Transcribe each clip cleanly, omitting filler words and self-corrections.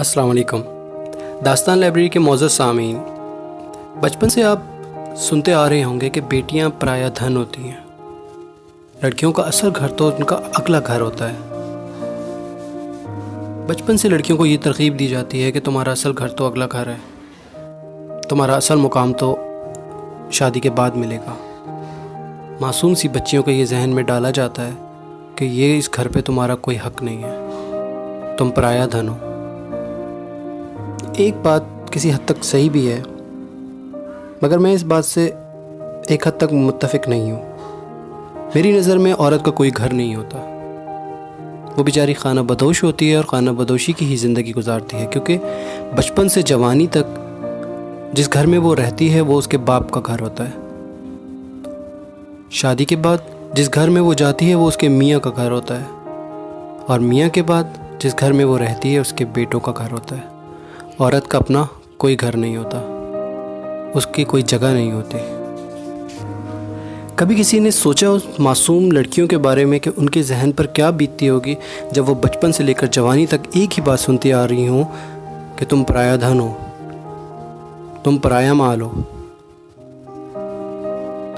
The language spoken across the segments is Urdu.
السلام علیکم۔ داستان لائبریری کے معزز سامعین، بچپن سے آپ سنتے آ رہے ہوں گے کہ بیٹیاں پرایا دھن ہوتی ہیں۔ لڑکیوں کا اصل گھر تو ان کا اگلا گھر ہوتا ہے۔ بچپن سے لڑکیوں کو یہ ترغیب دی جاتی ہے کہ تمہارا اصل گھر تو اگلا گھر ہے، تمہارا اصل مقام تو شادی کے بعد ملے گا۔ معصوم سی بچیوں کو یہ ذہن میں ڈالا جاتا ہے کہ یہ اس گھر پہ تمہارا کوئی حق نہیں ہے، تم پرایا دھن ہو۔ ایک بات کسی حد تک صحیح بھی ہے، مگر میں اس بات سے ایک حد تک متفق نہیں ہوں۔ میری نظر میں عورت کا کوئی گھر نہیں ہوتا، وہ بیچاری خانہ بدوش ہوتی ہے اور خانہ بدوشی کی ہی زندگی گزارتی ہے، کیونکہ بچپن سے جوانی تک جس گھر میں وہ رہتی ہے وہ اس کے باپ کا گھر ہوتا ہے۔ شادی کے بعد جس گھر میں وہ جاتی ہے وہ اس کے میاں کا گھر ہوتا ہے، اور میاں کے بعد جس گھر میں وہ رہتی ہے اس کے بیٹوں کا گھر ہوتا ہے۔ عورت کا اپنا کوئی گھر نہیں ہوتا، اس کی کوئی جگہ نہیں ہوتی۔ کبھی کسی نے سوچا اس معصوم لڑکیوں کے بارے میں کہ ان کے ذہن پر کیا بیتتی ہوگی جب وہ بچپن سے لے کر جوانی تک ایک ہی بات سنتی آ رہی ہوں کہ تم پرایا دھن ہو، تم پرایا مال ہو؟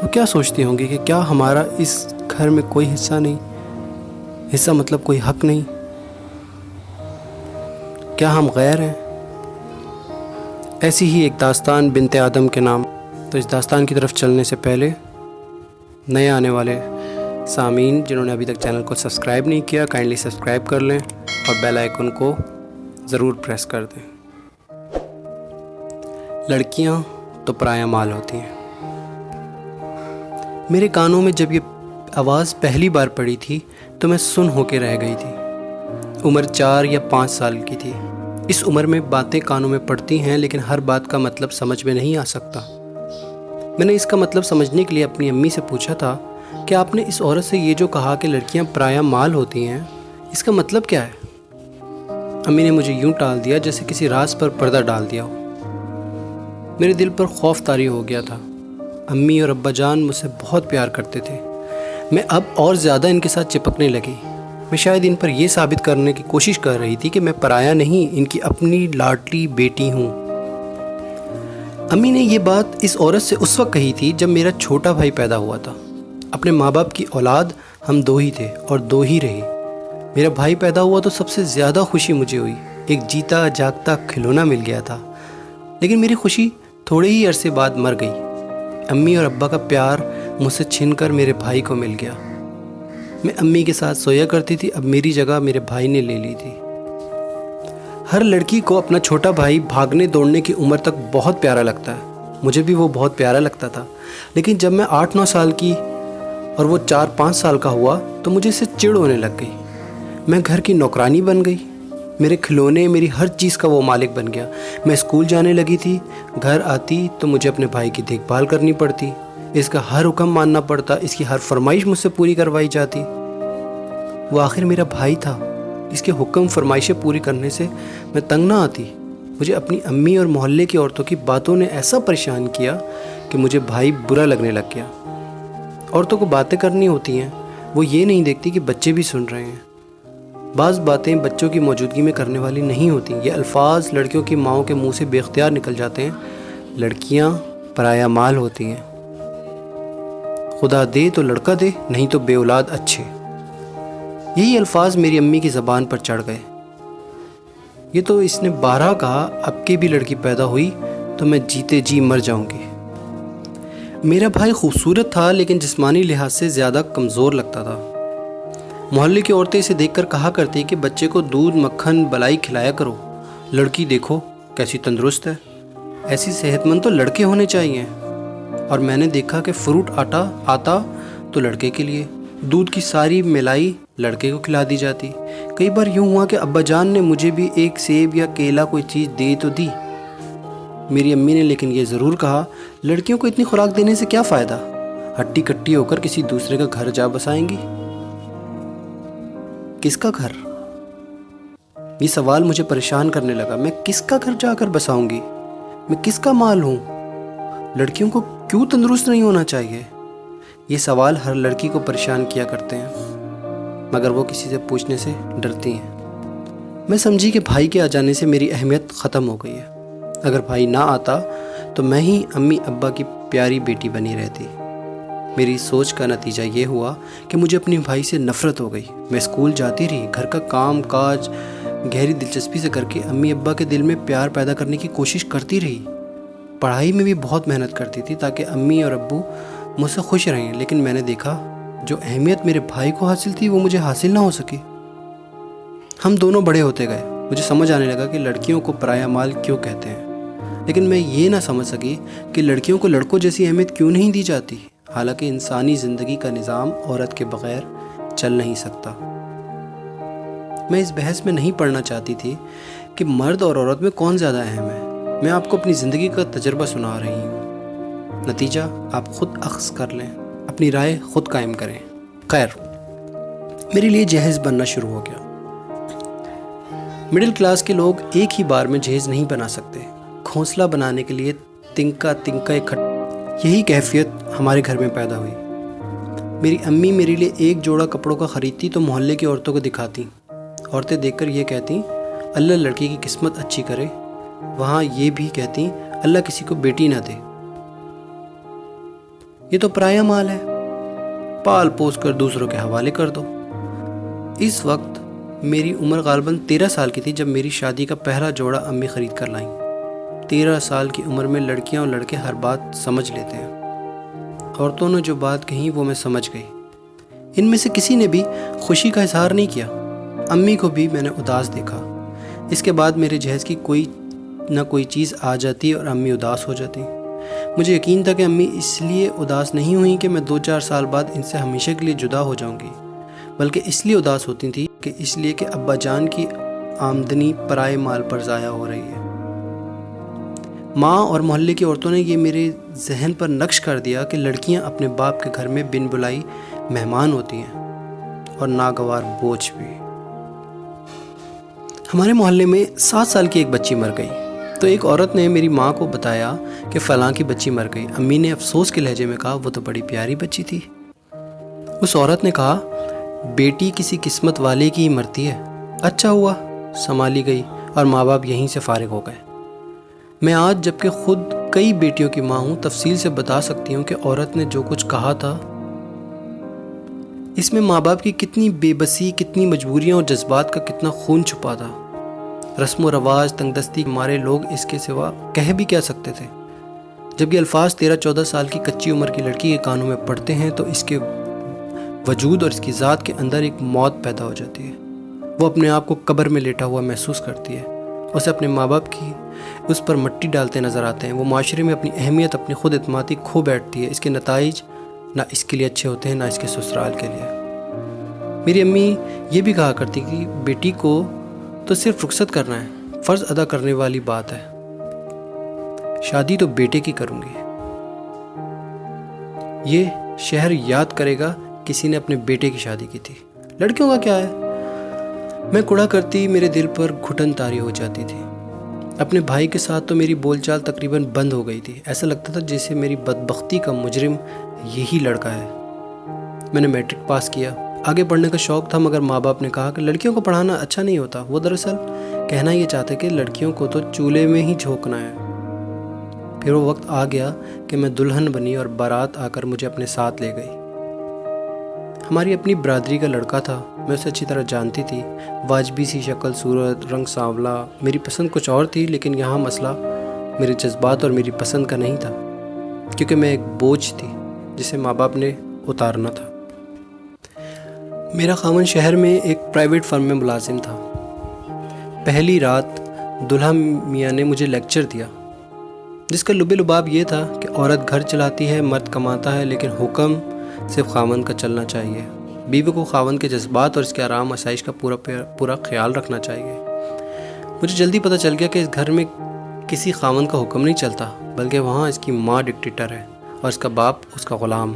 تو کیا سوچتی ہوں گی کہ کیا ہمارا اس گھر میں کوئی حصہ نہیں؟ حصہ مطلب کوئی حق نہیں؟ کیا ہم غیر ہیں؟ ایسی ہی ایک داستان بنت آدم کے نام۔ تو اس داستان کی طرف چلنے سے پہلے نئے آنے والے سامعین جنہوں نے ابھی تک چینل کو سبسکرائب نہیں کیا، کائنڈلی سبسکرائب کر لیں اور بیل آئیکن کو ضرور پریس کر دیں۔ لڑکیاں تو پرایا مال ہوتی ہیں۔ میرے کانوں میں جب یہ آواز پہلی بار پڑی تھی تو میں سن ہو کے رہ گئی تھی۔ عمر 4 یا 5 سال کی تھی۔ اس عمر میں باتیں کانوں میں پڑتی ہیں، لیکن ہر بات کا مطلب سمجھ میں نہیں آ سکتا۔ میں نے اس کا مطلب سمجھنے کے لیے اپنی امی سے پوچھا تھا کہ آپ نے اس عورت سے یہ جو کہا کہ لڑکیاں پرایا مال ہوتی ہیں، اس کا مطلب کیا ہے؟ امی نے مجھے یوں ٹال دیا جیسے کسی راز پر پردہ ڈال دیا ہو۔ میرے دل پر خوف طاری ہو گیا تھا۔ امی اور ابا جان مجھ سے بہت پیار کرتے تھے، میں اب اور زیادہ ان کے ساتھ چپکنے لگی۔ میں شاید ان پر یہ ثابت کرنے کی کوشش کر رہی تھی کہ میں پرایا نہیں، ان کی اپنی لاڈلی بیٹی ہوں۔ امی نے یہ بات اس عورت سے اس وقت کہی تھی جب میرا چھوٹا بھائی پیدا ہوا تھا۔ اپنے ماں باپ کی اولاد ہم 2 ہی تھے اور 2 ہی رہے۔ میرا بھائی پیدا ہوا تو سب سے زیادہ خوشی مجھے ہوئی، ایک جیتا جاگتا کھلونا مل گیا تھا۔ لیکن میری خوشی تھوڑے ہی عرصے بعد مر گئی۔ امی اور ابا کا پیار مجھ سے چھن کر میرے بھائی کو مل گیا۔ میں امی کے ساتھ سویا کرتی تھی، اب میری جگہ میرے بھائی نے لے لی تھی۔ ہر لڑکی کو اپنا چھوٹا بھائی بھاگنے دوڑنے کی عمر تک بہت پیارا لگتا ہے، مجھے بھی وہ بہت پیارا لگتا تھا۔ لیکن جب میں 8-9 سال کی اور وہ 4-5 سال کا ہوا تو مجھے اس سے چڑ ہونے لگ گئی۔ میں گھر کی نوکرانی بن گئی، میرے کھلونے، میری ہر چیز کا وہ مالک بن گیا۔ میں اسکول جانے لگی تھی، گھر آتی تو مجھے اپنے بھائی کی دیکھ بھال کرنی پڑتی، اس کا ہر حکم ماننا پڑتا، اس کی ہر فرمائش مجھ سے پوری کروائی جاتی۔ وہ آخر میرا بھائی تھا، اس کے حکم فرمائشیں پوری کرنے سے میں تنگ نہ آتی۔ مجھے اپنی امی اور محلے کی عورتوں کی باتوں نے ایسا پریشان کیا کہ مجھے بھائی برا لگنے لگ گیا۔ عورتوں کو باتیں کرنی ہوتی ہیں، وہ یہ نہیں دیکھتی کہ بچے بھی سن رہے ہیں۔ بعض باتیں بچوں کی موجودگی میں کرنے والی نہیں ہوتی۔ یہ الفاظ لڑکیوں کی ماؤں کے منہ سے بے اختیار نکل جاتے ہیں۔ لڑکیاں پرایا مال ہوتی ہیں، خدا دے تو لڑکا دے، نہیں تو بے اولاد اچھے۔ یہی الفاظ میری امی کی زبان پر چڑھ گئے۔ یہ تو اس نے 12 کہا، اب کی بھی لڑکی پیدا ہوئی تو میں جیتے جی مر جاؤں گی۔ میرا بھائی خوبصورت تھا لیکن جسمانی لحاظ سے زیادہ کمزور لگتا تھا۔ محلے کی عورتیں اسے دیکھ کر کہا کرتی کہ بچے کو دودھ مکھن بلائی کھلایا کرو، لڑکی دیکھو کیسی تندرست ہے، ایسی صحت مند تو لڑکے ہونے چاہیے۔ اور میں نے دیکھا کہ فروٹ آتا تو لڑکے کے لیے، دودھ کی ساری ملائی لڑکے کو کھلا دی جاتی۔ کئی بار یوں ہوا کہ ابا جان نے مجھے بھی ایک سیب یا کیلا کوئی چیز دے تو دی۔ میری امی نے لیکن یہ ضرور کہا، لڑکیوں کو اتنی خوراک دینے سے کیا فائدہ، ہڈی کٹی ہو کر کسی دوسرے کا گھر جا بسائیں گی۔ کس کا گھر؟ یہ سوال مجھے پریشان کرنے لگا۔ میں کس کا گھر جا کر بساؤں گی؟ میں کس کا مال ہوں؟ لڑکیوں کو کیوں تندرست نہیں ہونا چاہیے؟ یہ سوال ہر لڑکی کو پریشان کیا کرتے ہیں، مگر وہ کسی سے پوچھنے سے ڈرتی ہیں۔ میں سمجھی کہ بھائی کے آ جانے سے میری اہمیت ختم ہو گئی ہے۔ اگر بھائی نہ آتا تو میں ہی امی ابا کی پیاری بیٹی بنی رہتی۔ میری سوچ کا نتیجہ یہ ہوا کہ مجھے اپنے بھائی سے نفرت ہو گئی۔ میں اسکول جاتی رہی، گھر کا کام کاج گہری دلچسپی سے کر کے امی ابا کے دل میں پیار پیدا کرنے کی کوشش کرتی رہی۔ پڑھائی میں بھی بہت محنت کرتی تھی تاکہ امی اور ابو مجھ سے خوش رہیں، لیکن میں نے دیکھا جو اہمیت میرے بھائی کو حاصل تھی وہ مجھے حاصل نہ ہو سکی۔ ہم دونوں بڑے ہوتے گئے، مجھے سمجھ آنے لگا کہ لڑکیوں کو پرایا مال کیوں کہتے ہیں، لیکن میں یہ نہ سمجھ سکی کہ لڑکیوں کو لڑکوں جیسی اہمیت کیوں نہیں دی جاتی، حالانکہ انسانی زندگی کا نظام عورت کے بغیر چل نہیں سکتا۔ میں اس بحث میں نہیں پڑھنا چاہتی تھی کہ مرد اور عورت میں کون زیادہ اہم ہے، میں آپ کو اپنی زندگی کا تجربہ سنا رہی ہوں، نتیجہ آپ خود اخذ کر لیں، اپنی رائے خود قائم کریں۔ خیر، میرے لیے جہیز بننا شروع ہو گیا۔ مڈل کلاس کے لوگ ایک ہی بار میں جہیز نہیں بنا سکتے، گھونسلہ بنانے کے لیے تنکا اکٹھا، یہی کیفیت ہمارے گھر میں پیدا ہوئی۔ میری امی میرے لیے ایک جوڑا کپڑوں کا خریدتی تو محلے کی عورتوں کو دکھاتی، عورتیں دیکھ کر یہ کہتی اللہ لڑکی کی قسمت اچھی کرے، وہاں یہ بھی کہتی اللہ کسی کو بیٹی نہ دے، یہ تو پرایا مال ہے، پال پوس کر دوسروں کے حوالے کر دو۔ اس وقت میری عمر غالباً 13 سال کی تھی جب میری شادی کا پہلا جوڑا امی خرید کر لائیں۔ 13 سال کی عمر میں لڑکیاں اور لڑکے ہر بات سمجھ لیتے ہیں۔ عورتوں نے جو بات کہیں وہ میں سمجھ گئی۔ ان میں سے کسی نے بھی خوشی کا اظہار نہیں کیا، امی کو بھی میں نے اداس دیکھا۔ اس کے بعد میرے جہیز کی کوئی نہ کوئی چیز آ جاتی اور امی اداس ہو جاتی۔ مجھے یقین تھا کہ امی اس لیے اداس نہیں ہوئیں کہ میں 2-4 سال بعد ان سے ہمیشہ کے لیے جدا ہو جاؤں گی، بلکہ اس لیے اداس ہوتی تھیں کہ اس لیے کہ ابا جان کی آمدنی پرائے مال پر ضائع ہو رہی ہے۔ ماں اور محلے کی عورتوں نے یہ میرے ذہن پر نقش کر دیا کہ لڑکیاں اپنے باپ کے گھر میں بن بلائی مہمان ہوتی ہیں اور ناگوار بوجھ بھی۔ ہمارے محلے میں 7 سال کی ایک بچی مر گئی تو ایک عورت نے میری ماں کو بتایا کہ فلاں کی بچی مر گئی۔ امی نے افسوس کے لہجے میں کہا وہ تو بڑی پیاری بچی تھی۔ اس عورت نے کہا بیٹی کسی قسمت والے کی ہی مرتی ہے، اچھا ہوا سنبھالی گئی اور ماں باپ یہیں سے فارغ ہو گئے۔ میں آج جبکہ خود کئی بیٹیوں کی ماں ہوں تفصیل سے بتا سکتی ہوں کہ عورت نے جو کچھ کہا تھا اس میں ماں باپ کی کتنی بے بسی، کتنی مجبوریاں اور جذبات کا کتنا خون چھپا تھا۔ رسم و رواج، تنگ دستی ہمارے لوگ اس کے سوا کہہ بھی کیا سکتے تھے۔ جب یہ الفاظ 13-14 سال کی کچی عمر کی لڑکی کے کانوں میں پڑتے ہیں تو اس کے وجود اور اس کی ذات کے اندر ایک موت پیدا ہو جاتی ہے۔ وہ اپنے آپ کو قبر میں لیٹا ہوا محسوس کرتی ہے، اسے اپنے ماں باپ کی اس پر مٹی ڈالتے نظر آتے ہیں۔ وہ معاشرے میں اپنی اہمیت، اپنی خود اعتمادی کھو بیٹھتی ہے۔ اس کے نتائج نہ اس کے لیے اچھے ہوتے ہیں نہ اس کے سسرال کے لیے۔ میری امی یہ بھی کہا کرتی کہ بیٹی کو تو صرف رخصت کرنا ہے، فرض ادا کرنے والی بات ہے، شادی تو بیٹے کی کروں گی۔ یہ شہر یاد کرے گا کسی نے اپنے بیٹے کی شادی کی تھی، لڑکیوں کا کیا ہے؟ میں کڑا کرتی، میرے دل پر گھٹن طاری ہو جاتی تھی۔ اپنے بھائی کے ساتھ تو میری بول چال تقریباً بند ہو گئی تھی، ایسا لگتا تھا جیسے میری بدبختی کا مجرم یہی لڑکا ہے۔ میں نے میٹرک پاس کیا، آگے پڑھنے کا شوق تھا، مگر ماں باپ نے کہا کہ لڑکیوں کو پڑھانا اچھا نہیں ہوتا۔ وہ دراصل کہنا یہ چاہتے کہ لڑکیوں کو تو چولہے میں ہی جھونکنا ہے۔ پھر وہ وقت آ گیا کہ میں دلہن بنی اور بارات آ کر مجھے اپنے ساتھ لے گئی۔ ہماری اپنی برادری کا لڑکا تھا، میں اسے اچھی طرح جانتی تھی، واجبی سی شکل صورت، رنگ سانولا۔ میری پسند کچھ اور تھی، لیکن یہاں مسئلہ میرے جذبات اور میری پسند کا نہیں تھا، کیونکہ میں ایک بوجھ تھی جسے ماں باپ نے اتارنا تھا۔ میرا خاوند شہر میں ایک پرائیویٹ فرم میں ملازم تھا۔ پہلی رات دلہا میاں نے مجھے لیکچر دیا، جس کا لب لباب یہ تھا کہ عورت گھر چلاتی ہے، مرد کماتا ہے، لیکن حکم صرف خاوند کا چلنا چاہیے۔ بیوی کو خاوند کے جذبات اور اس کے آرام آسائش کا پورا خیال رکھنا چاہیے۔ مجھے جلدی پتہ چل گیا کہ اس گھر میں کسی خاوند کا حکم نہیں چلتا، بلکہ وہاں اس کی ماں ڈکٹیٹر ہے اور اس کا باپ اس کا غلام۔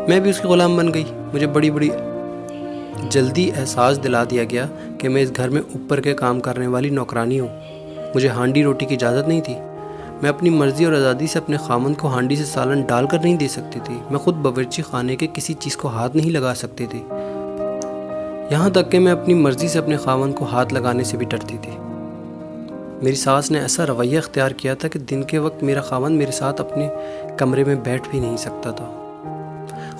میں بھی اس کی غلام بن گئی۔ مجھے بڑی جلدی احساس دلا دیا گیا کہ میں اس گھر میں اوپر کے کام کرنے والی نوکرانی ہوں۔ مجھے ہانڈی روٹی کی اجازت نہیں تھی۔ میں اپنی مرضی اور آزادی سے اپنے خاوند کو ہانڈی سے سالن ڈال کر نہیں دے سکتی تھی۔ میں خود باورچی خانے کے کسی چیز کو ہاتھ نہیں لگا سکتی تھی۔ یہاں تک کہ میں اپنی مرضی سے اپنے خاوند کو ہاتھ لگانے سے بھی ڈرتی تھی۔ میری ساس نے ایسا رویہ اختیار کیا تھا کہ دن کے وقت میرا خاوند میرے ساتھ اپنے کمرے میں بیٹھ بھی نہیں سکتا تھا۔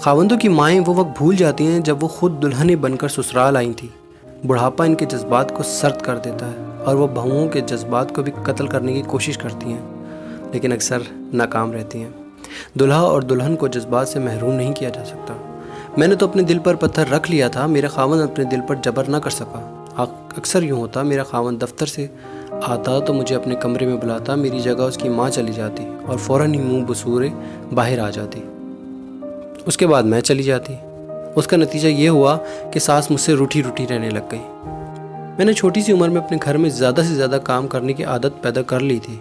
خاوندوں کی مائیں وہ وقت بھول جاتی ہیں جب وہ خود دلہنیں بن کر سسرال آئی تھیں۔ بڑھاپا ان کے جذبات کو سرد کر دیتا ہے اور وہ بہوؤں کے جذبات کو بھی قتل کرنے کی کوشش کرتی ہیں، لیکن اکثر ناکام رہتی ہیں۔ دلہا اور دلہن کو جذبات سے محروم نہیں کیا جا سکتا۔ میں نے تو اپنے دل پر پتھر رکھ لیا تھا، میرا خاوند اپنے دل پر جبر نہ کر سکا۔ اکثر یوں ہوتا، میرا خاوند دفتر سے آتا تو مجھے اپنے کمرے میں بلاتا، میری جگہ اس کی ماں چلی جاتی اور فوراً ہی منہ بسورے باہر آ جاتی۔ اس کے بعد میں چلی جاتی۔ اس کا نتیجہ یہ ہوا کہ ساس مجھ سے روٹھی روٹھی رہنے لگ گئی۔ میں نے چھوٹی سی عمر میں اپنے گھر میں زیادہ سے زیادہ کام کرنے کی عادت پیدا کر لی تھی۔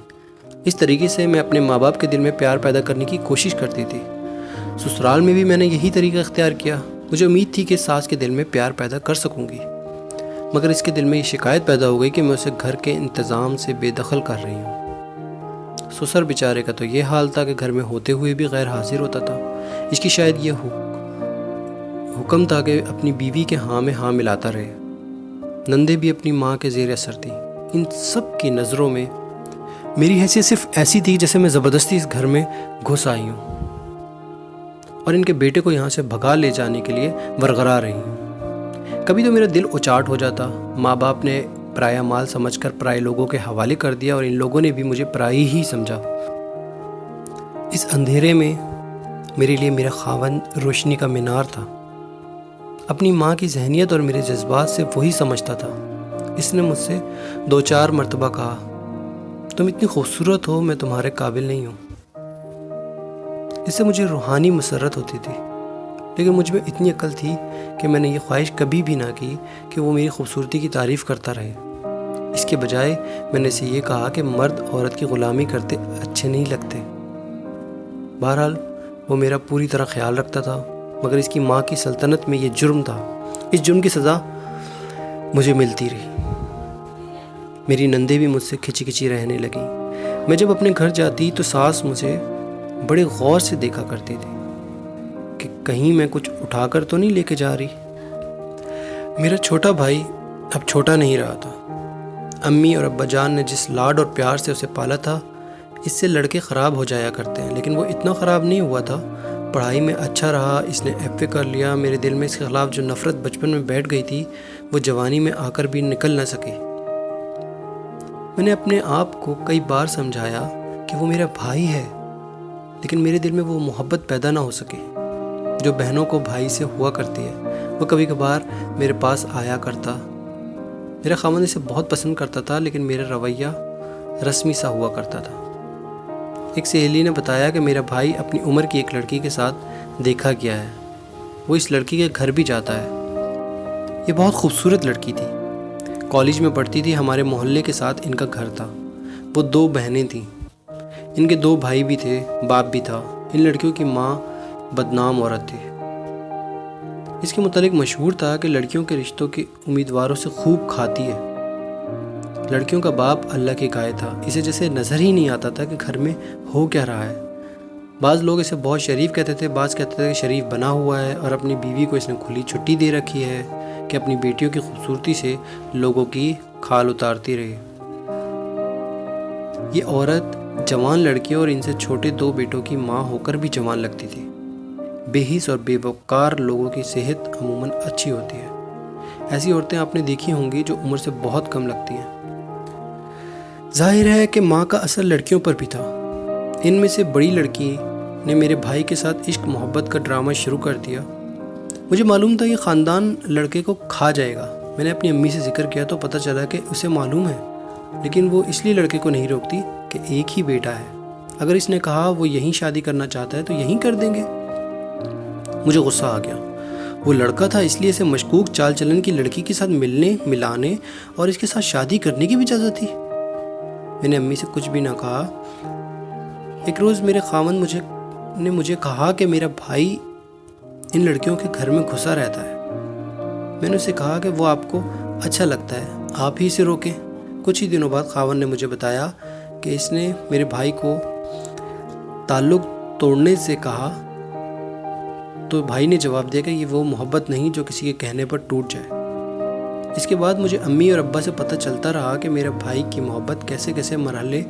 اس طریقے سے میں اپنے ماں باپ کے دل میں پیار پیدا کرنے کی کوشش کرتی تھی۔ سسرال میں بھی میں نے یہی طریقہ اختیار کیا۔ مجھے امید تھی کہ ساس کے دل میں پیار پیدا کر سکوں گی، مگر اس کے دل میں یہ شکایت پیدا ہو گئی کہ میں اسے گھر کے انتظام سے بے دخل کر رہی ہوں۔ سسر بیچارے کا تو یہ حال تھا کہ گھر میں ہوتے ہوئے بھی غیر حاضر ہوتا تھا۔ اس کی شاید یہ حکم تھا کہ اپنی بیوی کے ہاں میں ہاں ملاتا رہے۔ نندے بھی اپنی ماں کے زیر اثر تھیں۔ ان سب کی نظروں میں میری حیثیت صرف ایسی تھی جیسے میں زبردستی اس گھر میں گھس آئی ہوں اور ان کے بیٹے کو یہاں سے بھگا لے جانے کے لیے ورغرا رہی ہوں۔ کبھی تو میرا دل اچاٹ ہو جاتا۔ ماں باپ نے پرایا مال سمجھ کر پرائے لوگوں کے حوالے کر دیا اور ان لوگوں نے بھی مجھے پرائی ہی سمجھا۔ اس اندھیرے میں میرے لیے میرا خاوند روشنی کا مینار تھا۔ اپنی ماں کی ذہنیت اور میرے جذبات سے وہی سمجھتا تھا۔ اس نے مجھ سے 2-4 مرتبہ کہا، تم اتنی خوبصورت ہو، میں تمہارے قابل نہیں ہوں۔ اس سے مجھے روحانی مسرت ہوتی تھی، لیکن مجھ میں اتنی عقل تھی کہ میں نے یہ خواہش کبھی بھی نہ کی کہ وہ میری خوبصورتی کی تعریف کرتا رہے۔ اس کے بجائے میں نے اسے یہ کہا کہ مرد عورت کی غلامی کرتے اچھے نہیں لگتے۔ بہرحال وہ میرا پوری طرح خیال رکھتا تھا، مگر اس کی ماں کی سلطنت میں یہ جرم تھا۔ اس جرم کی سزا مجھے ملتی رہی۔ میری نندیں بھی مجھ سے کھچی کھچی رہنے لگیں۔ میں جب اپنے گھر جاتی تو ساس مجھے بڑے غور سے دیکھا کرتی تھی کہ کہیں میں کچھ اٹھا کر تو نہیں لے کے جا رہی۔ میرا چھوٹا بھائی اب چھوٹا نہیں رہا تھا۔ امی اور ابا جان نے جس لاڈ اور پیار سے اسے پالا تھا، اس سے لڑکے خراب ہو جایا کرتے ہیں، لیکن وہ اتنا خراب نہیں ہوا تھا۔ پڑھائی میں اچھا رہا، اس نے FA کر لیا۔ میرے دل میں اس کے خلاف جو نفرت بچپن میں بیٹھ گئی تھی وہ جوانی میں آ کر بھی نکل نہ سکی۔ میں نے اپنے آپ کو کئی بار سمجھایا کہ وہ میرا بھائی ہے، لیکن میرے دل میں وہ محبت پیدا نہ ہو سکی جو بہنوں کو بھائی سے ہوا کرتی ہے۔ وہ کبھی کبھار میرے پاس آیا کرتا۔ میرا خاوند اسے بہت پسند کرتا تھا، لیکن میرا رویہ رسمی سا ہوا کرتا تھا۔ ایک سہیلی نے بتایا کہ میرا بھائی اپنی عمر کی ایک لڑکی کے ساتھ دیکھا گیا ہے، وہ اس لڑکی کے گھر بھی جاتا ہے۔ یہ بہت خوبصورت لڑکی تھی، کالج میں پڑھتی تھی، ہمارے محلے کے ساتھ ان کا گھر تھا۔ وہ 2 بہنیں تھیں، ان کے 2 بھائی بھی تھے، باپ بھی تھا۔ ان لڑکیوں کی ماں بدنام عورت تھی۔ اس کے متعلق مشہور تھا کہ لڑکیوں کے رشتوں کے امیدواروں سے خوب کھاتی ہے۔ لڑکیوں کا باپ اللہ کی گائے تھا، اسے جیسے نظر ہی نہیں آتا تھا کہ گھر میں ہو کیا رہا ہے۔ بعض لوگ اسے بہت شریف کہتے تھے، بعض کہتے تھے کہ شریف بنا ہوا ہے، اور اپنی بیوی کو اس نے کھلی چھٹی دے رکھی ہے کہ اپنی بیٹیوں کی خوبصورتی سے لوگوں کی کھال اتارتی رہے۔ یہ عورت جوان لڑکیوں اور ان سے چھوٹے 2 بیٹوں کی ماں ہو کر بھی جوان لگتی تھی۔ بے حس اور بے وقار لوگوں کی صحت عموماً اچھی ہوتی ہے۔ ایسی عورتیں آپ نے دیکھی ہوں گی جو عمر سے بہت کم لگتی ہیں۔ ظاہر ہے کہ ماں کا اثر لڑکیوں پر بھی تھا۔ ان میں سے بڑی لڑکی نے میرے بھائی کے ساتھ عشق محبت کا ڈرامہ شروع کر دیا۔ مجھے معلوم تھا یہ خاندان لڑکے کو کھا جائے گا۔ میں نے اپنی امی سے ذکر کیا تو پتہ چلا کہ اسے معلوم ہے، لیکن وہ اس لیے لڑکے کو نہیں روکتی کہ ایک ہی بیٹا ہے۔ اگر اس نے کہا وہ یہیں شادی کرنا چاہتا ہے تو یہیں کر دیں گے۔ مجھے غصہ آ گیا۔ وہ لڑکا تھا، اس لیے اسے مشکوک چال چلن کی لڑکی کے ساتھ ملنے ملانے اور اس کے ساتھ شادی کرنے کی بھی اجازت تھی۔ میں نے امی سے کچھ بھی نہ کہا۔ ایک روز میرے خاوند نے مجھے کہا کہ میرا بھائی ان لڑکیوں کے گھر میں گھسا رہتا ہے۔ میں نے اسے کہا کہ وہ آپ کو اچھا لگتا ہے، آپ ہی اسے روکیں۔ کچھ ہی دنوں بعد خاوند نے مجھے بتایا کہ اس نے میرے بھائی کو تعلق توڑنے سے کہا، تو بھائی نے جواب دیا کہ یہ وہ محبت نہیں جو کسی کے کہنے پر ٹوٹ جائے۔ اس کے بعد مجھے امی اور ابا سے پتہ چلتا رہا کہ میرے بھائی کی محبت کیسے کیسے مرحلے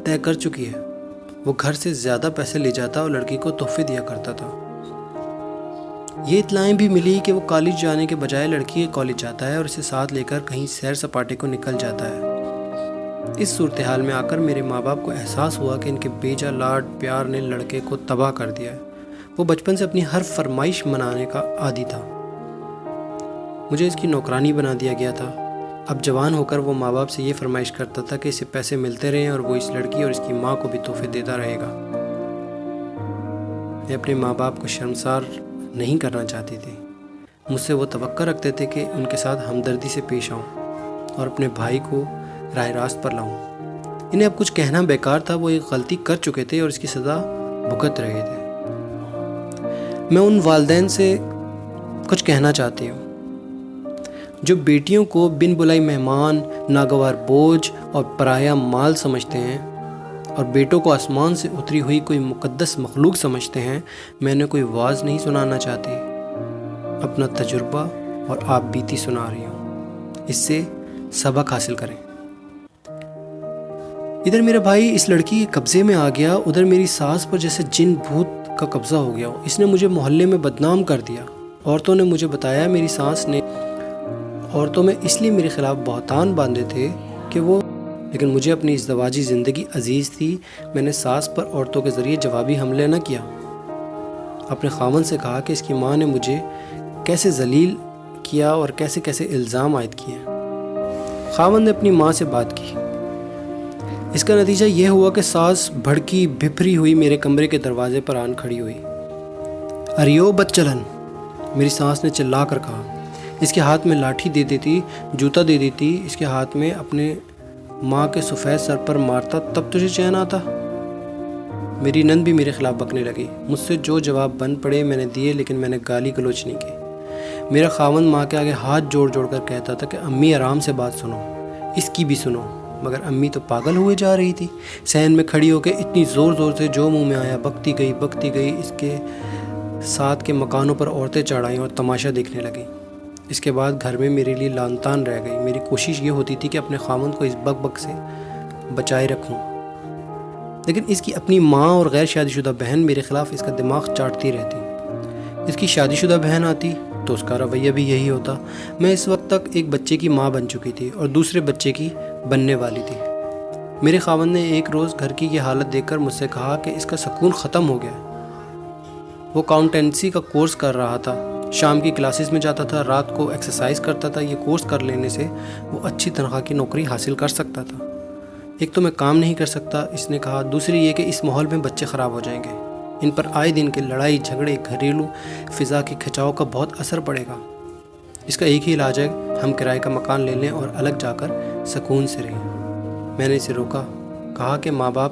طے کر چکی ہے۔ وہ گھر سے زیادہ پیسے لے جاتا اور لڑکی کو تحفے دیا کرتا تھا۔ یہ اطلاعیں بھی ملی کہ وہ کالج جانے کے بجائے لڑکی کے کالج جاتا ہے اور اسے ساتھ لے کر کہیں سیر سپاٹے کو نکل جاتا ہے۔ اس صورتحال میں آ کر میرے ماں باپ کو احساس ہوا کہ ان کے بیجا لاڈ پیار نے لڑکے کو تباہ کر دیا ہے۔ وہ بچپن سے اپنی ہر فرمائش منانے کا عادی تھا۔ مجھے اس کی نوکرانی بنا دیا گیا تھا۔ اب جوان ہو کر وہ ماں باپ سے یہ فرمائش کرتا تھا کہ اسے پیسے ملتے رہیں اور وہ اس لڑکی اور اس کی ماں کو بھی تحفے دیتا رہے گا۔ میں اپنے ماں باپ کو شرمسار نہیں کرنا چاہتی تھی۔ مجھ سے وہ توقع رکھتے تھے کہ ان کے ساتھ ہمدردی سے پیش آؤں اور اپنے بھائی کو راہ راست پر لاؤں۔ انہیں اب کچھ کہنا بیکار تھا، وہ ایک غلطی کر چکے تھے اور اس کی سزا بھگت رہے تھے۔ میں ان والدین سے کچھ کہنا چاہتی ہوں جو بیٹیوں کو بن بلائی مہمان، ناگوار بوجھ اور پرایا مال سمجھتے ہیں اور بیٹوں کو آسمان سے اتری ہوئی کوئی مقدس مخلوق سمجھتے ہیں۔ میں نے کوئی واعظ نہیں سنانا چاہتی، اپنا تجربہ اور آپ بیتی سنا رہی ہوں۔ اس سے سبق حاصل کریں۔ ادھر میرا بھائی اس لڑکی کے قبضے میں آ گیا، ادھر میری ساس پر جیسے جن بھوت کا قبضہ ہو گیا۔ اس نے مجھے محلے میں بدنام کر دیا۔ عورتوں نے مجھے بتایا میری ساس نے عورتوں میں اس لیے میرے خلاف بہتان باندھے تھے کہ وہ، لیکن مجھے اپنی ازدواجی زندگی عزیز تھی۔ میں نے ساس پر عورتوں کے ذریعے جوابی حملے نہ کیا۔ اپنے خاوند سے کہا کہ اس کی ماں نے مجھے کیسے ذلیل کیا اور کیسے کیسے الزام عائد کیے۔ خاوند نے اپنی ماں سے بات کی۔ اس کا نتیجہ یہ ہوا کہ ساس بھڑکی بھپری ہوئی میرے کمرے کے دروازے پر آن کھڑی ہوئی۔ اریو بدچلن، میری ساس نے چلا کر کہا۔ اس کے ہاتھ میں لاٹھی دے دیتی، جوتا دے دیتی، اس کے ہاتھ میں اپنے ماں کے سفید سر پر مارتا، تب تجھے چین آتا؟ میری نند بھی میرے خلاف بکنے لگی۔ مجھ سے جو جواب بن پڑے میں نے دیے، لیکن میں نے گالی گلوچ نہیں کی۔ میرا خاوند ماں کے آگے ہاتھ جوڑ جوڑ کر کہتا تھا کہ امی آرام سے بات سنو، اس کی بھی سنو، مگر امی تو پاگل ہوئے جا رہی تھی۔ صحن میں کھڑی ہو کے اتنی زور زور سے جو منہ میں آیا بکتی گئی۔ اس کے ساتھ کے مکانوں پر عورتیں چڑھائیں اور تماشا دیکھنے لگیں۔ اس کے بعد گھر میں میرے لیے لان تان رہ گئی۔ میری کوشش یہ ہوتی تھی کہ اپنے خاوند کو اس بک بک سے بچائے رکھوں، لیکن اس کی اپنی ماں اور غیر شادی شدہ بہن میرے خلاف اس کا دماغ چاٹتی رہتی۔ اس کی شادی شدہ بہن آتی تو اس کا رویہ بھی یہی ہوتا۔ میں اس وقت تک ایک بچے کی ماں بن چکی تھی اور دوسرے بچے کی بننے والی تھی۔ میرے خاوند نے ایک روز گھر کی یہ حالت دیکھ کر مجھ سے کہا کہ اس کا سکون ختم ہو گیا۔ وہ اکاؤنٹنسی کا کورس کر رہا تھا، شام کی کلاسز میں جاتا تھا، رات کو ایکسرسائز کرتا تھا۔ یہ کورس کر لینے سے وہ اچھی تنخواہ کی نوکری حاصل کر سکتا تھا۔ ایک تو میں کام نہیں کر سکتا، اس نے کہا، دوسری یہ کہ اس ماحول میں بچے خراب ہو جائیں گے، ان پر آئے دن کے لڑائی جھگڑے، گھریلو فضا کے کھچاؤ کا بہت اثر پڑے گا۔ اس کا ایک ہی علاج ہے، ہم کرائے کا مکان لے لیں اور الگ جا کر سکون سے رہیں۔ میں نے اسے روکا، کہا کہ ماں باپ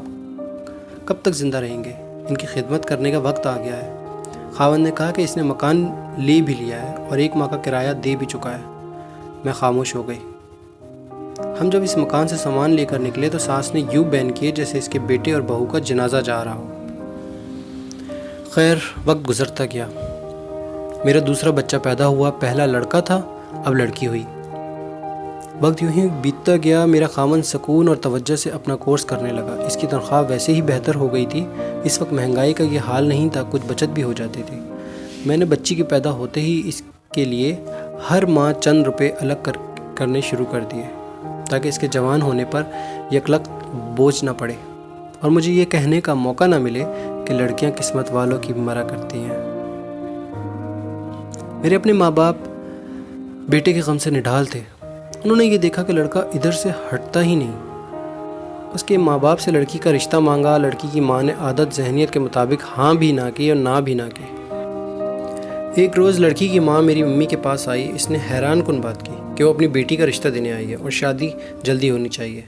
کب تک زندہ رہیں گے، ان کی خدمت کرنے کا وقت آ گیا ہے۔ خاوند نے کہا کہ اس نے مکان لے بھی لیا ہے اور 1 ماہ کا کرایہ دے بھی چکا ہے۔ میں خاموش ہو گئی۔ ہم جب اس مکان سے سامان لے کر نکلے تو ساس نے یوں بین کیے جیسے اس کے بیٹے اور بہو کا جنازہ جا رہا ہو۔ خیر، وقت گزرتا گیا۔ میرا دوسرا بچہ پیدا ہوا، پہلا لڑکا تھا، اب لڑکی ہوئی۔ وقت یوں ہی بیتتا گیا۔ میرا خاوند سکون اور توجہ سے اپنا کورس کرنے لگا۔ اس کی تنخواہ ویسے ہی بہتر ہو گئی تھی۔ اس وقت مہنگائی کا یہ حال نہیں تھا، کچھ بچت بھی ہو جاتی تھی۔ میں نے بچی کے پیدا ہوتے ہی اس کے لیے ہر ماہ چند روپے الگ کرنے شروع کر دیے تاکہ اس کے جوان ہونے پر یکلخت بوجھ نہ پڑے اور مجھے یہ کہنے کا موقع نہ ملے کہ لڑکیاں قسمت والوں کی مرا کرتی ہیں۔ میرے اپنے ماں باپ بیٹے کے غم سے نڈھال تھے۔ انہوں نے یہ دیکھا کہ لڑکا ادھر سے ہٹتا ہی نہیں۔ اس کے ماں باپ سے لڑکی کا رشتہ مانگا۔ لڑکی کی ماں نے عادت ذہنیت کے مطابق ہاں بھی نہ کی اور نہ بھی نہ کی۔ ایک روز لڑکی کی ماں میری امی کے پاس آئی۔ اس نے حیران کن بات کی کہ وہ اپنی بیٹی کا رشتہ دینے آئی ہے اور شادی جلدی ہونی چاہیے۔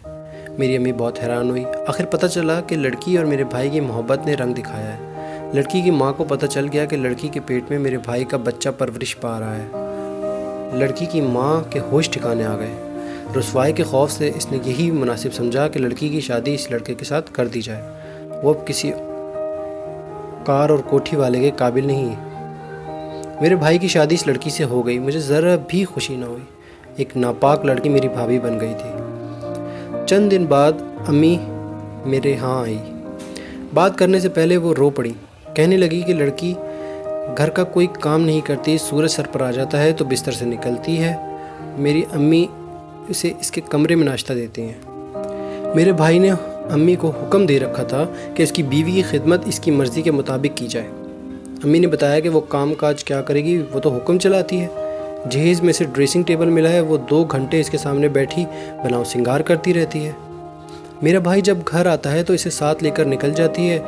میری امی بہت حیران ہوئی۔ آخر پتہ چلا کہ لڑکی اور میرے بھائی کی محبت نے رنگ دکھایا ہے۔ لڑکی کی ماں کو پتہ چل گیا کہ لڑکی کے پیٹ میں میرے بھائی کا بچہ پرورش پا رہا ہے۔ لڑکی کی ماں کے ہوش ٹھکانے آ گئے۔ رسوائی کے خوف سے اس نے یہی مناسب سمجھا کہ لڑکی کی شادی اس لڑکے کے ساتھ کر دی جائے۔ وہ اب کسی کار اور کوٹھی والے کے قابل نہیں ہے۔ میرے بھائی کی شادی اس لڑکی سے ہو گئی۔ مجھے ذرا بھی خوشی نہ ہوئی۔ ایک ناپاک لڑکی میری بھابھی بن گئی تھی۔ چند دن بعد امی میرے ہاں آئی۔ بات کرنے سے پہلے وہ رو پڑی، کہنے لگی کہ لڑکی گھر کا کوئی کام نہیں کرتی، سورج سر پر آ جاتا ہے تو بستر سے نکلتی ہے۔ میری امی اسے اس کے کمرے میں ناشتہ دیتی ہیں۔ میرے بھائی نے امی کو حکم دے رکھا تھا کہ اس کی بیوی کی خدمت اس کی مرضی کے مطابق کی جائے۔ امی نے بتایا کہ وہ کام کاج کیا کرے گی، وہ تو حکم چلاتی ہے۔ جہیز میں سے ڈریسنگ ٹیبل ملا ہے، وہ 2 گھنٹے اس کے سامنے بیٹھی بناؤ سنگار کرتی رہتی ہے۔ میرا بھائی جب گھر آتا ہے تو اسے ساتھ لے کر نکل جاتی ہے۔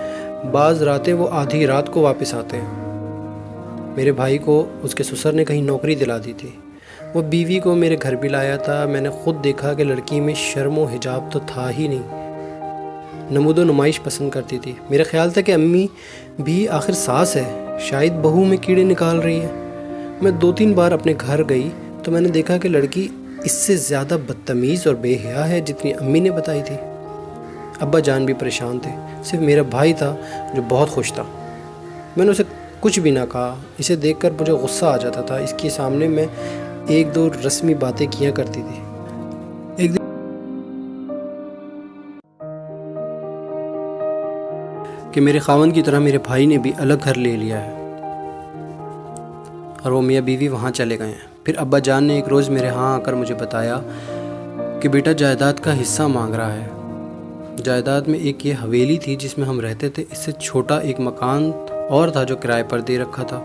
بعض راتیں وہ آدھی رات کو واپس آتے ہیں۔ میرے بھائی کو اس کے سسر نے کہیں نوکری دلا دی تھی۔ وہ بیوی کو میرے گھر بھی لایا تھا۔ میں نے خود دیکھا کہ لڑکی میں شرم و حجاب تو تھا ہی نہیں، نمود و نمائش پسند کرتی تھی۔ میرا خیال تھا کہ امی بھی آخر ساس ہے، شاید بہو میں کیڑے نکال رہی ہے۔ میں 2-3 بار اپنے گھر گئی تو میں نے دیکھا کہ لڑکی اس سے زیادہ بدتمیز اور بے حیا ہے جتنی امی نے بتائی تھی۔ ابا جان بھی پریشان تھے، صرف میرا بھائی تھا جو بہت خوش تھا۔ میں نے اسے کچھ بھی نہ کہا۔ اسے دیکھ کر مجھے غصہ آ جاتا تھا۔ اس کے سامنے میں 1-2 رسمی باتیں کیا کرتی تھی۔ ایک دن کہ میرے خاوند کی طرح میرے بھائی نے بھی الگ گھر لے لیا ہے اور وہ میاں بیوی وہاں چلے گئے ہیں۔ پھر ابا جان نے ایک روز میرے ہاں آ کر مجھے بتایا کہ بیٹا جائیداد کا حصہ مانگ رہا ہے۔ جائیداد میں ایک یہ حویلی تھی جس میں ہم رہتے تھے، اس سے چھوٹا ایک مکان اور تھا جو کرائے پر دے رکھا تھا۔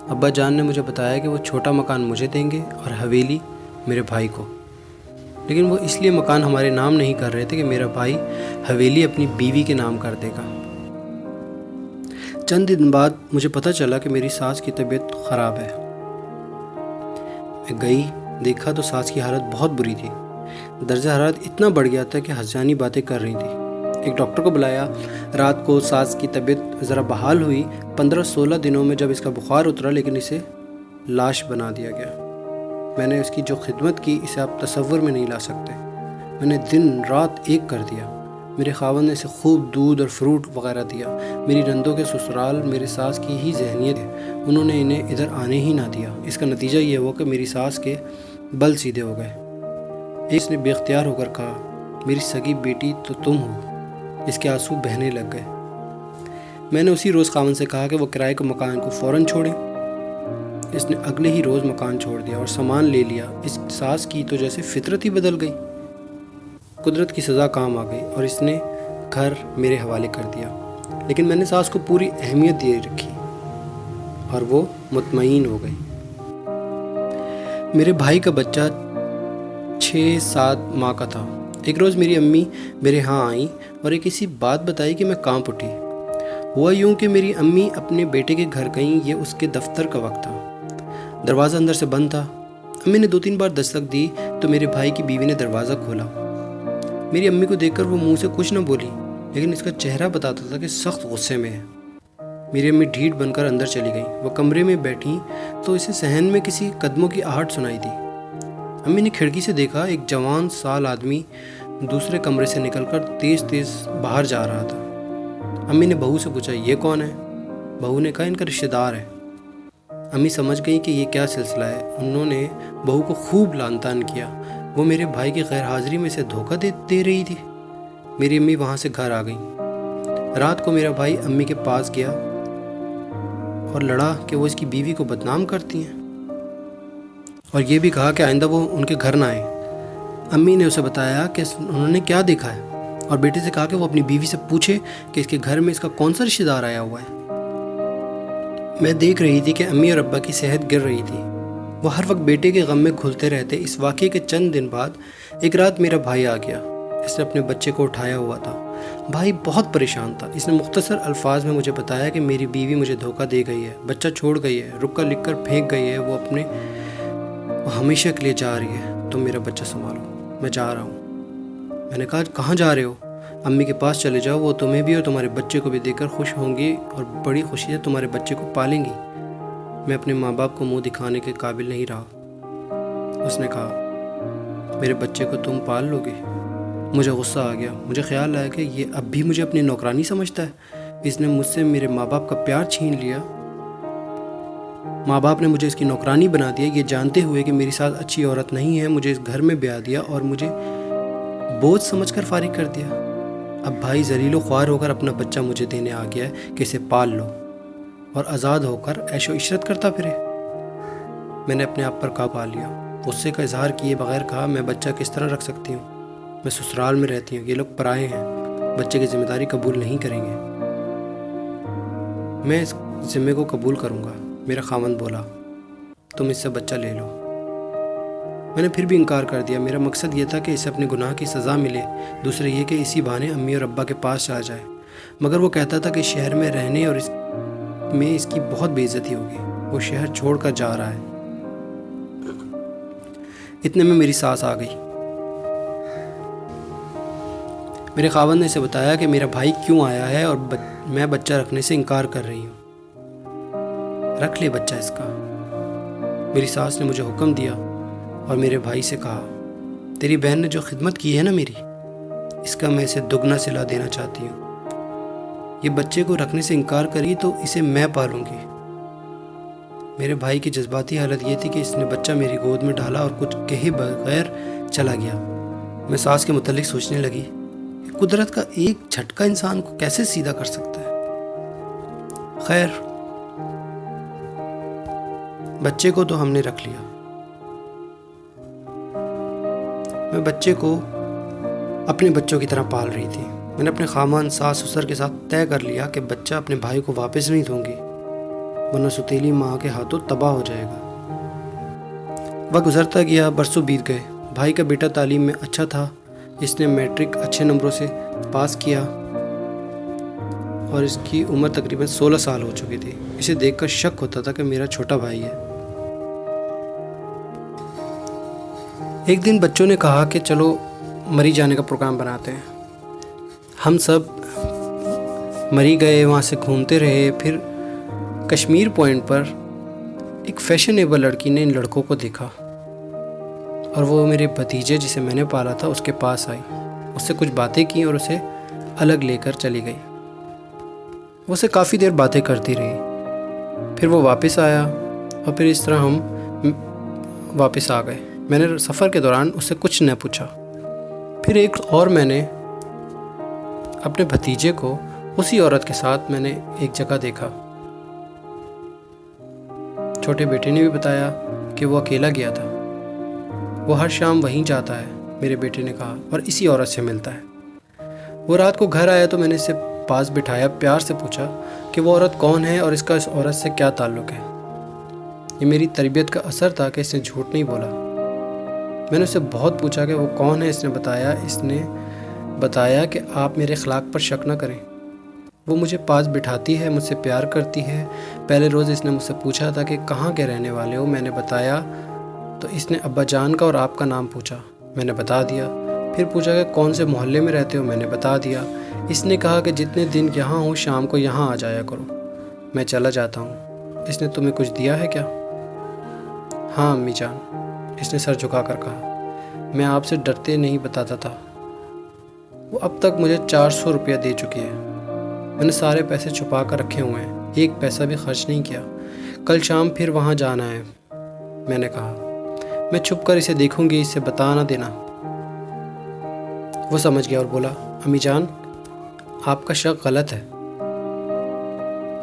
ابا جان نے مجھے بتایا کہ وہ چھوٹا مکان مجھے دیں گے اور حویلی میرے بھائی کو، لیکن وہ اس لیے مکان ہمارے نام نہیں کر رہے تھے کہ میرا بھائی حویلی اپنی بیوی کے نام کر دے گا۔ چند دن بعد مجھے پتہ چلا کہ میری ساس کی طبیعت خراب ہے۔ میں گئی، دیکھا تو ساس کی حالت بہت بری تھی۔ درجہ حرارت اتنا بڑھ گیا تھا کہ ہذیانی باتیں کر رہی تھی۔ ایک ڈاکٹر کو بلایا۔ رات کو ساس کی طبیعت ذرا بحال ہوئی۔ 15-16 دنوں میں جب اس کا بخار اترا، لیکن اسے لاش بنا دیا گیا۔ میں نے اس کی جو خدمت کی اسے آپ تصور میں نہیں لا سکتے۔ میں نے دن رات ایک کر دیا۔ میرے خاوند نے اسے خوب دودھ اور فروٹ وغیرہ دیا۔ میری نندوں کے سسرال میرے ساس کی ہی ذہنیت ہے، انہوں نے انہیں ادھر آنے ہی نہ دیا۔ اس کا نتیجہ یہ ہوا کہ میری ساس کے بل سیدھے ہو گئے۔ اس نے بے اختیار ہو کر کہا، میری سگی بیٹی تو تم ہو۔ اس کے آنسو بہنے لگ گئے۔ میں نے اسی روز خاوند سے کہا کہ وہ کرائے کے مکان کو فوراً چھوڑے۔ اس نے اگلے ہی روز مکان چھوڑ دیا اور سامان لے لیا۔ اس ساس کی تو جیسے فطرت ہی بدل گئی۔ قدرت کی سزا کام آ گئی اور اس نے گھر میرے حوالے کر دیا، لیکن میں نے ساس کو پوری اہمیت دے رکھی اور وہ مطمئن ہو گئی۔ میرے بھائی کا بچہ 6-7 ماہ کا تھا۔ ایک روز میری امی میرے ہاں آئیں اور ایک ایسی بات بتائی کہ میں کانپ اٹھی۔ ہوا یوں کہ میری امی اپنے بیٹے کے گھر گئیں، یہ اس کے دفتر کا وقت تھا۔ دروازہ اندر سے بند تھا۔ امی نے 2-3 بار دستک دی تو میرے بھائی کی بیوی نے دروازہ کھولا۔ میری امی کو دیکھ کر وہ منہ سے کچھ نہ بولی، لیکن اس کا چہرہ بتاتا تھا کہ سخت غصے میں ہے۔ میری امی ڈھیٹ بن کر اندر چلی گئیں۔ وہ کمرے میں بیٹھیں تو اسے صحن میں کسی قدموں کی آہٹ سنائی دی۔ امی نے کھڑکی سے دیکھا، ایک جوان سال آدمی دوسرے کمرے سے نکل کر تیز تیز باہر جا رہا تھا۔ امی نے بہو سے پوچھا، یہ کون ہے؟ بہو نے کہا، ان کا رشتہ دار ہے۔ امی سمجھ گئی کہ یہ کیا سلسلہ ہے۔ انہوں نے بہو کو خوب لعن طعن کیا۔ وہ میرے بھائی کی غیر حاضری میں اسے دھوکہ دے رہی تھی۔ میری امی وہاں سے گھر آ گئیں۔ رات کو میرا بھائی امی کے پاس گیا اور لڑا کہ وہ اس کی بیوی کو بدنام کرتی ہیں اور یہ بھی کہا کہ آئندہ وہ ان کے گھر نہ آئے۔ امی نے اسے بتایا کہ انہوں نے کیا دیکھا ہے اور بیٹے سے کہا کہ وہ اپنی بیوی سے پوچھے کہ اس کے گھر میں اس کا کون سا رشتہ دار آیا ہوا ہے۔ میں دیکھ رہی تھی کہ امی اور ابا کی صحت گر رہی تھی۔ وہ ہر وقت بیٹے کے غم میں گھلتے رہتے۔ اس واقعے کے چند دن بعد ایک رات میرا بھائی آ گیا۔ اس نے اپنے بچے کو اٹھایا ہوا تھا۔ بھائی بہت پریشان تھا۔ اس نے مختصر الفاظ میں مجھے بتایا کہ میری بیوی مجھے دھوکہ دے گئی ہے، بچہ چھوڑ گئی ہے، رکا لکھ کر پھینک گئی ہے، وہ ہمیشہ کے لیے جا رہی ہے، تم میرا بچہ سنبھالو، میں جا رہا ہوں۔ میں نے کہا، کہاں جا رہے ہو؟ امی کے پاس چلے جاؤ، وہ تمہیں بھی اور تمہارے بچے کو بھی دیکھ کر خوش ہوں گی اور بڑی خوشی سے تمہارے بچے کو پالیں گی۔ میں اپنے ماں باپ کو منہ دکھانے کے قابل نہیں رہا۔ اس نے کہا، میرے بچے کو تم پال لو گے؟ مجھے غصہ آ گیا۔ مجھے خیال آیا کہ یہ اب بھی مجھے اپنی نوکرانی سمجھتا ہے۔ اس نے مجھ سے میرے ماں باپ کا پیار چھین لیا۔ ماں باپ نے مجھے اس کی نوکرانی بنا دیا، یہ جانتے ہوئے کہ میری ساس اچھی عورت نہیں ہے، مجھے اس گھر میں بیاہ دیا اور مجھے بوجھ سمجھ کر فارغ کر دیا۔ اب بھائی ذلیل و خوار ہو کر اپنا بچہ مجھے دینے آ گیا ہے کہ اسے پال لو اور آزاد ہو کر عیش و عشرت کرتا پھرے۔ میں نے اپنے آپ پر قابو پا لیا، غصے کا اظہار کیے بغیر کہا، میں بچہ کس طرح رکھ سکتی ہوں؟ میں سسرال میں رہتی ہوں، یہ لوگ پرائے ہیں، بچے کی ذمہ داری قبول نہیں کریں گے۔ میں اس ذمے کو قبول کروں گا، میرا خاوند بولا، تم اس سے بچہ لے لو۔ میں نے پھر بھی انکار کر دیا۔ میرا مقصد یہ تھا کہ اسے اپنے گناہ کی سزا ملے، دوسرے یہ کہ اسی بہانے امی اور ابا کے پاس آ جائے، مگر وہ کہتا تھا کہ شہر میں رہنے اور اس کی بہت بے عزتی ہوگی، وہ شہر چھوڑ کر جا رہا ہے۔ اتنے میں میری ساس آ گئی۔ میرے خاوند نے اسے بتایا کہ میرا بھائی کیوں آیا ہے اور میں بچہ رکھنے سے انکار کر رہی ہوں، رکھ لے بچہ اس کا۔ میری ساس نے مجھے حکم دیا اور میرے بھائی سے کہا، تیری بہن نے جو خدمت کی ہے نا میری، اس کا میں اسے دگنا صلہ دینا چاہتی ہوں۔ یہ بچے کو رکھنے سے انکار کری تو اسے میں پالوں گی۔ میرے بھائی کی جذباتی حالت یہ تھی کہ اس نے بچہ میری گود میں ڈالا اور کچھ کہے بغیر چلا گیا۔ میں ساس کے متعلق سوچنے لگی کہ قدرت کا ایک جھٹکا انسان کو کیسے سیدھا کر سکتا ہے۔ خیر، بچے کو تو ہم نے رکھ لیا۔ میں بچے کو اپنے بچوں کی طرح پال رہی تھی۔ میں نے اپنے خاوند، ساس سسر کے ساتھ طے کر لیا کہ بچہ اپنے بھائی کو واپس نہیں دوں گی، ورنہ ستیلی ماں کے ہاتھوں تباہ ہو جائے گا۔ وقت گزرتا گیا، برسوں بیت گئے۔ بھائی کا بیٹا تعلیم میں اچھا تھا، اس نے میٹرک اچھے نمبروں سے پاس کیا اور اس کی عمر تقریباً 16 سال ہو چکی تھی۔ اسے دیکھ کر شک ہوتا تھا کہ میرا چھوٹا بھائی ہے۔ ایک دن بچوں نے کہا کہ چلو مری جانے کا پروگرام بناتے ہیں۔ ہم سب مری گئے، وہاں سے گھومتے رہے۔ پھر کشمیر پوائنٹ پر ایک فیشنیبل لڑکی نے ان لڑکوں کو دیکھا اور وہ میرے بھتیجے جسے میں نے پالا تھا اس کے پاس آئی، اس سے کچھ باتیں کی اور اسے الگ لے کر چلی گئی۔ وہ اسے کافی دیر باتیں کرتی رہی، پھر وہ واپس آیا اور پھر اس طرح ہم واپس آ گئے۔ میں نے سفر کے دوران اس سے کچھ نہ پوچھا۔ پھر ایک اور میں نے اپنے بھتیجے کو اسی عورت کے ساتھ میں نے ایک جگہ دیکھا۔ چھوٹے بیٹے نے بھی بتایا کہ وہ اکیلا گیا تھا، وہ ہر شام وہیں جاتا ہے، میرے بیٹے نے کہا، اور اسی عورت سے ملتا ہے۔ وہ رات کو گھر آیا تو میں نے اسے پاس بٹھایا، پیار سے پوچھا کہ وہ عورت کون ہے اور اس کا اس عورت سے کیا تعلق ہے۔ یہ میری تربیت کا اثر تھا کہ اس نے جھوٹ نہیں بولا۔ میں نے اسے بہت پوچھا کہ وہ کون ہے۔ اس نے بتایا کہ آپ میرے اخلاق پر شک نہ کریں، وہ مجھے پاس بٹھاتی ہے، مجھ سے پیار کرتی ہے۔ پہلے روز اس نے مجھ سے پوچھا تھا کہ کہاں کے رہنے والے ہو، میں نے بتایا تو اس نے ابا جان کا اور آپ کا نام پوچھا، میں نے بتا دیا۔ پھر پوچھا کہ کون سے محلے میں رہتے ہو، میں نے بتا دیا۔ اس نے کہا کہ جتنے دن یہاں ہوں شام کو یہاں آ جایا کرو، میں چلا جاتا ہوں۔ اس نے تمہیں کچھ دیا ہے کیا؟ ہاں امی جان، اس نے سر جھکا کر کہا۔ میں آپ سے ڈرتے نہیں بتاتا تھا۔ وہ اب تک مجھے 400 روپیہ دے چکی ہے، میں نے سارے پیسے چھپا کر رکھے ہوئے ہیں، ایک پیسہ بھی خرچ نہیں کیا۔ کل شام پھر وہاں جانا ہے، میں نے کہا۔ میں چھپ کر اسے دیکھوں گی، اسے بتا نہ دینا۔ وہ سمجھ گیا اور بولا، امی جان آپ کا شک غلط ہے،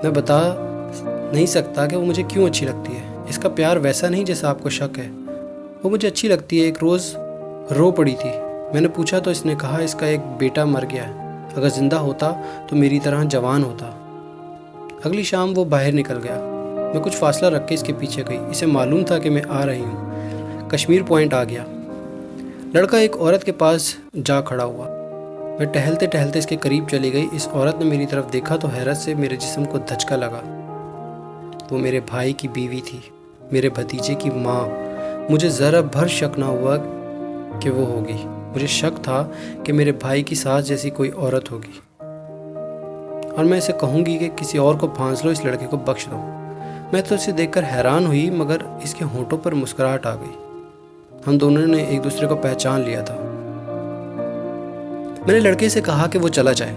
میں بتا نہیں سکتا کہ وہ مجھے کیوں اچھی لگتی ہے۔ اس کا پیار ویسا نہیں جیسا آپ کو شک ہے، وہ مجھے اچھی لگتی ہے۔ ایک روز رو پڑی تھی، میں نے پوچھا تو اس نے کہا اس کا ایک بیٹا مر گیا ہے، اگر زندہ ہوتا تو میری طرح جوان ہوتا۔ اگلی شام وہ باہر نکل گیا، میں کچھ فاصلہ رکھ کے اس کے پیچھے گئی، اسے معلوم تھا کہ میں آ رہی ہوں۔ کشمیر پوائنٹ آ گیا، لڑکا ایک عورت کے پاس جا کھڑا ہوا، میں ٹہلتے ٹہلتے اس کے قریب چلی گئی۔ اس عورت نے میری طرف دیکھا تو حیرت سے میرے جسم کو دھچکا لگا۔ وہ میرے بھائی کی بیوی تھی، میرے بھتیجے کی ماں۔ مجھے ذرا بھر شک نہ ہوا کہ وہ ہوگی، مجھے شک تھا کہ میرے بھائی کی ساس جیسی کوئی عورت ہوگی، اور میں اسے کہوں گی کہ کسی اور کو پھانس لو، اس لڑکے کو بخش دو۔ میں تو اسے دیکھ کر حیران ہوئی، مگر اس کے ہونٹوں پر مسکراہٹ آ گئی۔ ہم دونوں نے ایک دوسرے کو پہچان لیا تھا۔ میں نے لڑکے سے کہا کہ وہ چلا جائے،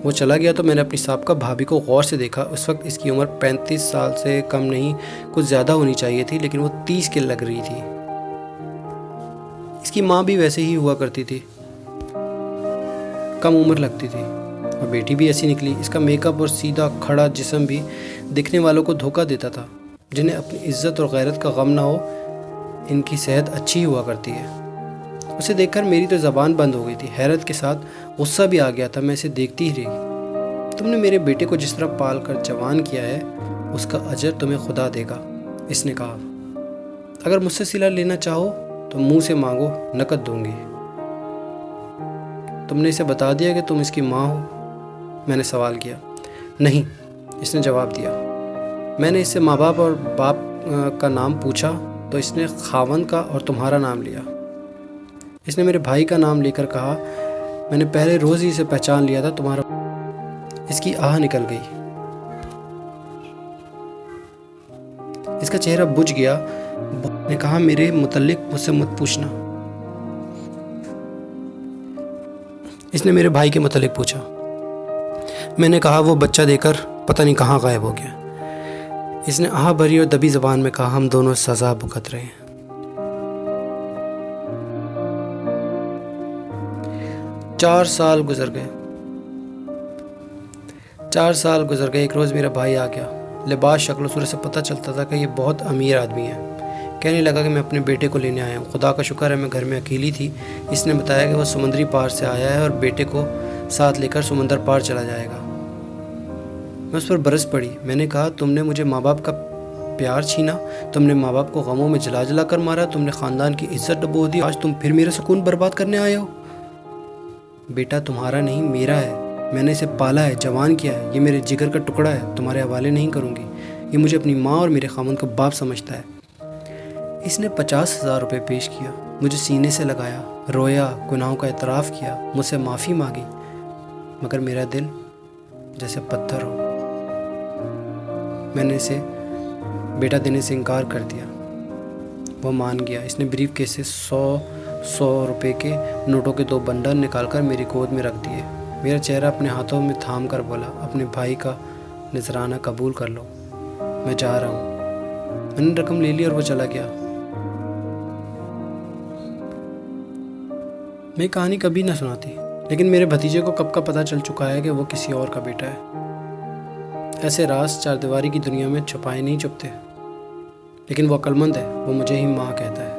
وہ چلا گیا تو میں نے اپنی سابقہ بھابھی کو غور سے دیکھا۔ اس وقت اس کی عمر 35 سال سے کم نہیں، کچھ زیادہ ہونی چاہیے تھی، لیکن وہ 30 کی لگ رہی تھی۔ اس کی ماں بھی ویسے ہی ہوا کرتی تھی، کم عمر لگتی تھی، اور بیٹی بھی ایسی نکلی۔ اس کا میک اپ اور سیدھا کھڑا جسم بھی دکھنے والوں کو دھوکہ دیتا تھا۔ جنہیں اپنی عزت اور غیرت کا غم نہ ہو، ان کی صحت اچھی ہوا کرتی ہے۔ اسے دیکھ کر میری تو زبان بند ہو گئی تھی، حیرت کے ساتھ غصہ بھی آ گیا تھا۔ میں اسے دیکھتی ہی رہی۔ تم نے میرے بیٹے کو جس طرح پال کر جوان کیا ہے، اس کا اجر تمہیں خدا دے گا، اس نے کہا۔ اگر مجھ سے صلہ لینا چاہو تو منہ سے مانگو، نقد دوں گی۔ تم نے اسے بتا دیا کہ تم اس کی ماں ہو؟ میں نے سوال کیا۔ نہیں، اس نے جواب دیا۔ میں نے اس سے ماں باپ اور باپ کا نام پوچھا تو اس نے خاوند کا اور تمہارا نام لیا۔ اس نے میرے بھائی کا نام لے کر کہا، میں نے پہلے روز ہی اسے پہچان لیا تھا، تمہارا۔ اس کی آہ نکل گئی، اس کا چہرہ بجھ گیا۔ نے کہا، میرے متعلق مجھ سے مت پوچھنا۔ اس نے میرے بھائی کے متعلق پوچھا۔ میں نے کہا، وہ بچہ دے کر پتہ نہیں کہاں غائب ہو گیا۔ اس نے آہ بھری اور دبی زبان میں کہا، ہم دونوں سزا بھگت رہے ہیں۔ 4 سال گزر گئے۔ 4 سال گزر گئے۔ ایک روز میرا بھائی آ گیا۔ لباس، شکل و صورت سے پتہ چلتا تھا کہ یہ بہت امیر آدمی ہے۔ کہنے لگا کہ میں اپنے بیٹے کو لینے آیا ہوں۔ خدا کا شکر ہے میں گھر میں اکیلی تھی۔ اس نے بتایا کہ وہ سمندری پار سے آیا ہے اور بیٹے کو ساتھ لے کر سمندر پار چلا جائے گا۔ میں اس پر برس پڑی۔ میں نے کہا، تم نے مجھے ماں باپ کا پیار چھینا، تم نے ماں باپ کو غموں میں جلا جلا کر مارا، تم نے خاندان کی عزت ڈبو دی، آج تم پھر میرا سکون برباد کرنے آئے ہو۔ بیٹا تمہارا نہیں، میرا ہے۔ میں نے اسے پالا ہے، جوان کیا ہے، یہ میرے جگر کا ٹکڑا ہے، تمہارے حوالے نہیں کروں گی۔ یہ مجھے اپنی ماں اور میرے خاوند کا باپ سمجھتا ہے۔ اس نے 50,000 روپے پیش کیا، مجھے سینے سے لگایا، رویا، گناہوں کا اعتراف کیا، مجھ سے معافی مانگی، مگر میرا دل جیسے پتھر ہو۔ میں نے اسے بیٹا دینے سے انکار کر دیا۔ وہ مان گیا۔ اس نے بریف کیس سے 100 روپے کے نوٹوں کے 2 بنڈل نکال کر میری گود میں رکھ دیے۔ میرا چہرہ اپنے ہاتھوں میں تھام کر بولا، اپنے بھائی کا نذرانہ قبول کر لو، میں جا رہا ہوں۔ میں نے رقم لے لی اور وہ چلا گیا۔ میں کہانی کبھی نہ سناتی، لیکن میرے بھتیجے کو کب کا پتہ چل چکا ہے کہ وہ کسی اور کا بیٹا ہے۔ ایسے راز 4 دیواری کی دنیا میں چھپائے نہیں چھپتے، لیکن وہ عقلمند ہے، وہ مجھے ہی ماں کہتا ہے۔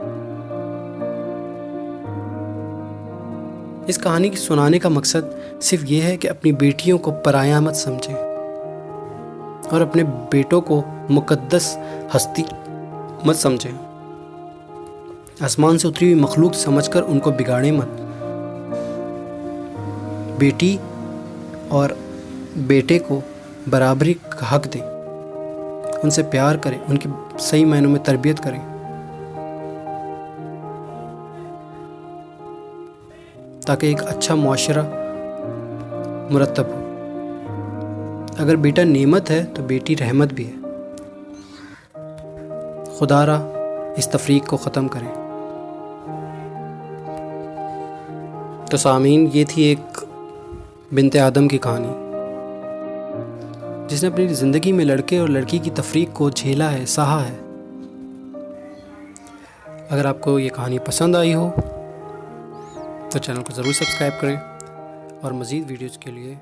اس کہانی کی سنانے کا مقصد صرف یہ ہے کہ اپنی بیٹیوں کو پرایا مت سمجھیں اور اپنے بیٹوں کو مقدس ہستی مت سمجھیں۔ آسمان سے اتری ہوئی مخلوق سمجھ کر ان کو بگاڑیں مت۔ بیٹی اور بیٹے کو برابری کا حق دیں، ان سے پیار کریں، ان کی صحیح معنوں میں تربیت کریں، تاکہ ایک اچھا معاشرہ مرتب ہو۔ اگر بیٹا نعمت ہے تو بیٹی رحمت بھی ہے۔ خدا را اس تفریق کو ختم کریں۔ تو سامعین، یہ تھی ایک بنت آدم کی کہانی، جس نے اپنی زندگی میں لڑکے اور لڑکی کی تفریق کو جھیلا ہے، سہا ہے۔ اگر آپ کو یہ کہانی پسند آئی ہو تو چینل کو ضرور سبسکرائب کریں اور مزید ویڈیوز کے لیے